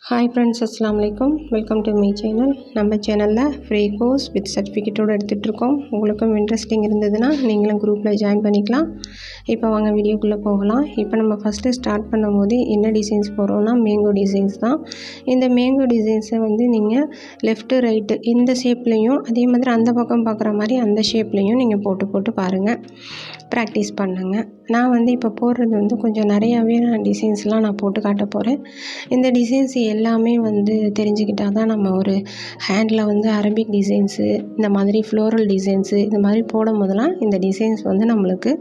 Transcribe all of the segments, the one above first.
Hi friends, அஸ்ஸலாமு அலைக்கும். Welcome to my channel. நம்ம சேனலில் ஃப்ரீ கோர்ஸ் வித் சர்டிஃபிகேட்டோடு எடுத்துகிட்ருக்கோம். உங்களுக்கும் இன்ட்ரெஸ்டிங் இருந்ததுன்னா நீங்களும் குரூப்பில் ஜாயின் பண்ணிக்கலாம். இப்போ வாங்க வீடியோக்குள்ளே போகலாம். இப்போ நம்ம ஃபஸ்ட்டு ஸ்டார்ட் பண்ணும்போது என்ன டிசைன்ஸ் போடுறோம்னா மேங்கோ டிசைன்ஸ் தான். இந்த மேங்கோ டிசைன்ஸை நீங்கள் லெஃப்ட்டு ரைட்டு இந்த ஷேப்லேயும் அதே மாதிரி அந்த பக்கம் பார்க்குற மாதிரி அந்த ஷேப்லேயும் நீங்கள் போட்டு பாருங்கள், ப்ராக்டிஸ் பண்ணுங்கள். நான் இப்போ போடுறது கொஞ்சம் நிறையாவே டிசைன்ஸ்லாம் நான் போட்டு காட்ட போகிறேன். இந்த டிசைன்ஸ் எல்லாமே தெரிஞ்சுக்கிட்டால் தான் நம்ம ஒரு ஹேண்டில் அரபிக் டிசைன்ஸு, இந்த மாதிரி ஃப்ளோரல் டிசைன்ஸு இந்த மாதிரி போடும் போதெல்லாம் இந்த டிசைன்ஸ் நம்மளுக்கு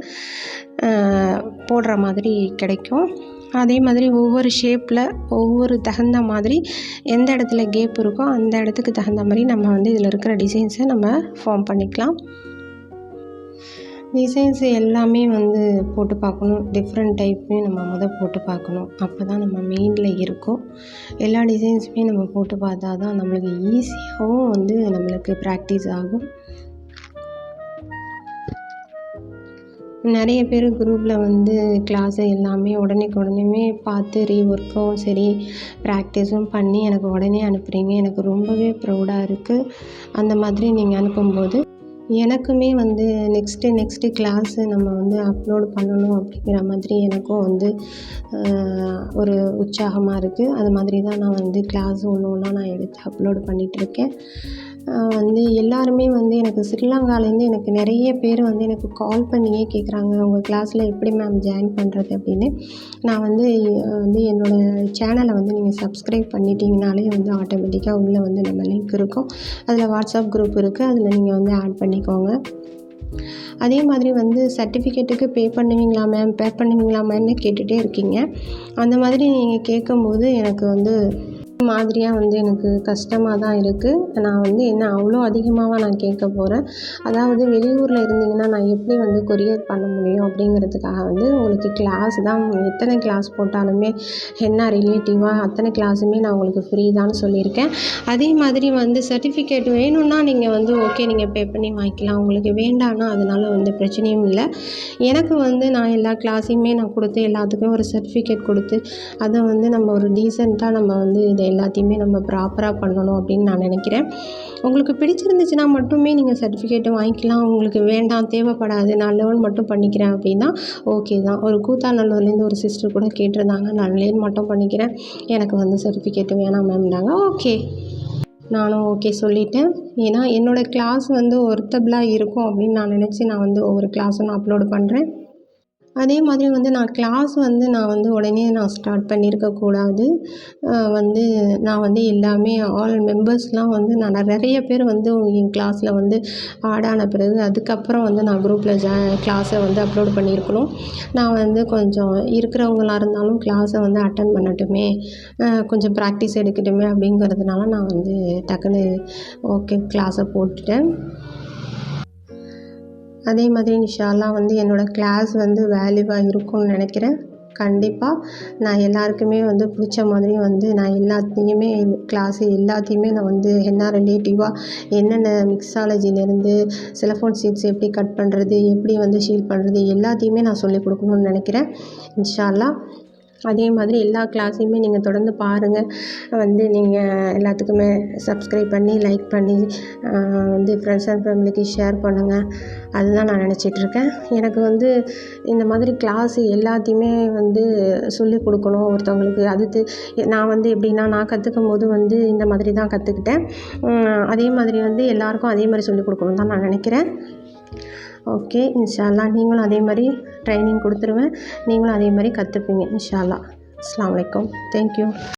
போடுற மாதிரி கிடைக்கும். அதே மாதிரி ஒவ்வொரு ஷேப்பில் ஒவ்வொரு தகுந்த மாதிரி எந்த இடத்துல கேப் இருக்கோ அந்த இடத்துக்கு தகுந்த மாதிரி நம்ம இதில் இருக்கிற டிசைன்ஸை நம்ம ஃபார்ம் பண்ணிக்கலாம். டிசைன்ஸ் எல்லாமே போட்டு பார்க்கணும். டிஃப்ரெண்ட் டைப்புமே நம்ம போட்டு பார்க்கணும். அப்போ தான் நம்ம மெயினில் இருக்கும். எல்லா டிசைன்ஸுமே நம்ம போட்டு பார்த்தா தான் நம்மளுக்கு ஈஸியாகவும் நம்மளுக்கு ப்ராக்டிஸ் ஆகும். நிறைய பேர் குரூப்பில் கிளாஸை எல்லாமே உடனே பார்த்து ரீஒர்க்கும் சரி ப்ராக்டிஸும் பண்ணி எனக்கு உடனே அனுப்புகிறீங்க. எனக்கு ரொம்பவே ப்ரௌடாக இருக்குது. அந்த மாதிரி நீங்கள் அனுப்பும்போது எனக்குமே நெக்ஸ்ட்டு கிளாஸு நம்ம அப்லோடு பண்ணணும் அப்படிங்கிற மாதிரி எனக்கும் ஒரு உற்சாகமாக இருக்குது. அது மாதிரி தான் நான் கிளாஸ் ஒன்றா நான் எடுத்து அப்லோடு பண்ணிகிட்ருக்கேன். எல்லாருமே எனக்கு ஸ்ரீலங்காலேருந்து எனக்கு நிறைய பேர் எனக்கு கால் பண்ணியே கேட்குறாங்க, உங்கள் கிளாஸில் எப்படி மேம் ஜாயின் பண்ணுறது அப்படின்னு. நான் என்னோடய சேனலை நீங்கள் சப்ஸ்கிரைப் பண்ணிட்டீங்கனாலே ஆட்டோமேட்டிக்காக உள்ளே நம்ம லிங்க் இருக்கும். அதில் வாட்ஸ்அப் குரூப் இருக்குது, அதில் நீங்கள் ஆட் பண்ணிக்கோங்க. அதே மாதிரி சர்டிஃபிகேட்டுக்கு பே பண்ணுவீங்களா மேம்னு கேட்டுகிட்டே இருக்கீங்க. அந்த மாதிரி நீங்கள் கேட்கும்போது எனக்கு மாதிரியாக எனக்கு கஷ்டமாக தான் இருக்குது. நான் என்ன அவ்வளோ அதிகமாக நான் கேட்க போகிறேன். அதாவது வெளியூரில் இருந்தீங்கன்னா நான் எப்படி கொரியர் பண்ண முடியும் அப்படிங்கிறதுக்காக உங்களுக்கு கிளாஸ் தான், எத்தனை கிளாஸ் போட்டாலுமே என்ன ரிலேட்டிவாக அத்தனை கிளாஸுமே நான் உங்களுக்கு ஃப்ரீ தான் சொல்லியிருக்கேன். அதே மாதிரி சர்டிஃபிகேட் வேணும்னா நீங்கள் ஓகே நீங்கள் பே பண்ணி வாங்கிக்கலாம். உங்களுக்கு வேண்டான்னா அதனால் பிரச்சனையும் இல்லை. எனக்கு நான் எல்லா கிளாஸையுமே நான் கொடுத்து எல்லாத்துக்கும் ஒரு சர்டிஃபிகேட் கொடுத்து அதை நம்ம ஒரு டீசெண்டாக நம்ம இதை எல்லாத்தையுமே நம்ம ப்ராப்பராக பண்ணணும் அப்படின்னு நான் நினைக்கிறேன். உங்களுக்கு பிடிச்சிருந்துச்சுன்னா மட்டுமே நீங்கள் சர்டிஃபிகேட்டை வாங்கிக்கலாம். உங்களுக்கு வேண்டாம், தேவைப்படாது, நான் லேர்ன் மட்டும் பண்ணிக்கிறேன் அப்படின்னா ஓகே தான். ஒரு கூத்தாநல்லூர்லேருந்து ஒரு சிஸ்டர் கூட கேட்டிருந்தாங்க, நான் லேர்ன் மட்டும் பண்ணிக்கிறேன், எனக்கு சர்டிஃபிகேட்டு வேணாம் மேம்னாங்க. ஓகே, நானும் ஓகே சொல்லிட்டேன். ஏன்னா என்னோடய கிளாஸ் ஒர்த்தபிளாக இருக்கும் அப்படின்னு நான் நினச்சி நான் ஒவ்வொரு கிளாஸும் நான் அப்லோடு பண்ணுறேன். அதே மாதிரி நான் கிளாஸ் நான் உடனே நான் ஸ்டார்ட் பண்ணியிருக்கக்கூடாது. நான் எல்லாமே ஆல் மெம்பர்ஸ்லாம் நான் நிறைய பேர் என் கிளாஸில் ஆட் ஆன பிறகு அதுக்கப்புறம் நான் குரூப்பில் கிளாஸை அப்லோட் பண்ணியிருக்கணும். நான் கொஞ்சம் இருக்கிறவங்களாக இருந்தாலும் கிளாஸை அட்டன் பண்ணட்டுமே, கொஞ்சம் ப்ராக்டிஸ் எடுக்கட்டுமே அப்படிங்கிறதுனால நான் டக்குன்னு ஓகே கிளாஸை போட்டுட்டேன். அதே மாதிரி இன்ஷா அல்லாஹ் என்னோடய கிளாஸ் வேல்யூவாக இருக்கும்னு நினைக்கிறேன். கண்டிப்பாக நான் எல்லாருக்குமே பிடிச்ச மாதிரி நான் எல்லாத்தையுமே கிளாஸு எல்லாத்தையுமே நான் என்ன ரிலேட்டிவாக என்னென்ன மிக்ஸாலஜிலேருந்து செலஃபோன் சீட்ஸ் எப்படி கட் பண்ணுறது, எப்படி ஷீல் பண்ணுறது எல்லாத்தையுமே நான் சொல்லிக் கொடுக்கணும்னு நினைக்கிறேன் இன்ஷா அல்லாஹ். அதே மாதிரி எல்லா கிளாஸையுமே நீங்கள் தொடர்ந்து பாருங்கள். நீங்கள் எல்லாத்துக்குமே சப்ஸ்கிரைப் பண்ணி லைக் பண்ணி ஃப்ரெண்ட்ஸ் அண்ட் ஃபேமிலிக்கு ஷேர் பண்ணுங்கள். அதுதான் நான் நினச்சிட்ருக்கேன். எனக்கு இந்த மாதிரி கிளாஸு எல்லாத்தையுமே சொல்லிக் கொடுக்கணும் ஒருத்தவங்களுக்கு. அடுத்து நான் எப்படின்னா நான் கற்றுக்கும் போது இந்த மாதிரி தான் கற்றுக்கிட்டேன். அதே மாதிரி எல்லாருக்கும் அதே மாதிரி சொல்லிக் கொடுக்கணும் தான் நான் நினைக்கிறேன். ஓகே, இன்ஷா அல்லாஹ் நீங்களும் அதே மாதிரி ட்ரைனிங் கொடுத்துருவேன். நீங்களும் அதே மாதிரி கற்றுப்பீங்க இன்ஷா அல்லாஹ். அஸ்ஸலாமு அலைக்கும். தேங்க்யூ.